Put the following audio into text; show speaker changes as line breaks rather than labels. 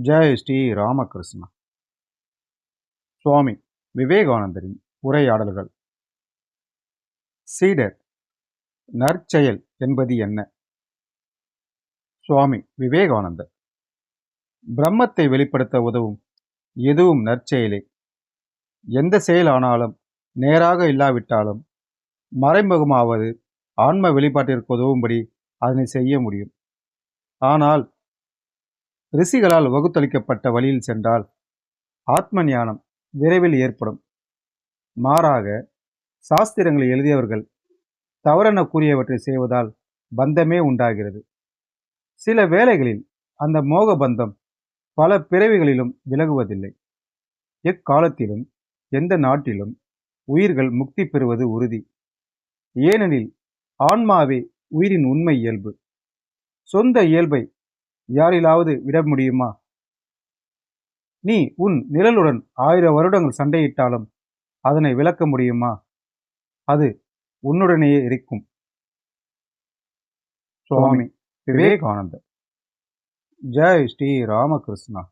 ஜெய் ஸ்ரீ ராமகிருஷ்ணா. சுவாமி விவேகானந்தரின் உரையாடல்கள். சீடர், நற்செயல் என்பது என்ன? சுவாமி விவேகானந்தர். பிரம்மத்தை வெளிப்படுத்த உதவும் எதுவும் நற்செயலே. எந்த செயலானாலும் நேராக இல்லாவிட்டாலும் மறைமுகமாவது ஆன்ம வெளிப்பாட்டிற்கு உதவும்படி அதனை செய்ய முடியும். ஆனால் ரிஷிகளால் வகுத்தளிக்கப்பட்ட வழியில் சென்றால் ஆத்ம ஞானம் விரைவில் ஏற்படும். மாறாக சாஸ்திரங்களை எழுதியவர்கள் தவறென கூறியவற்றை செய்வதால் பந்தமே உண்டாகிறது. சில வேளைகளில் அந்த மோக பந்தம் பல பிறவிகளிலும் விலகுவதில்லை. எக்காலத்திலும் எந்த நாட்டிலும் உயிர்கள் முக்தி பெறுவது உறுதி. ஏனெனில் ஆன்மாவே உயிரின் உண்மை இயல்பு. சொந்த இயல்பை யாரிலாவது விட முடியுமா? நீ உன் நிழலுடன் 1000 வருடங்கள் சண்டையிட்டாலும் அதனை விளக்க முடியுமா? அது உன்னுடனேயே இருக்கும். சுவாமி விவேகானந்தர். ஜெய் ஸ்ரீ ராமகிருஷ்ணா.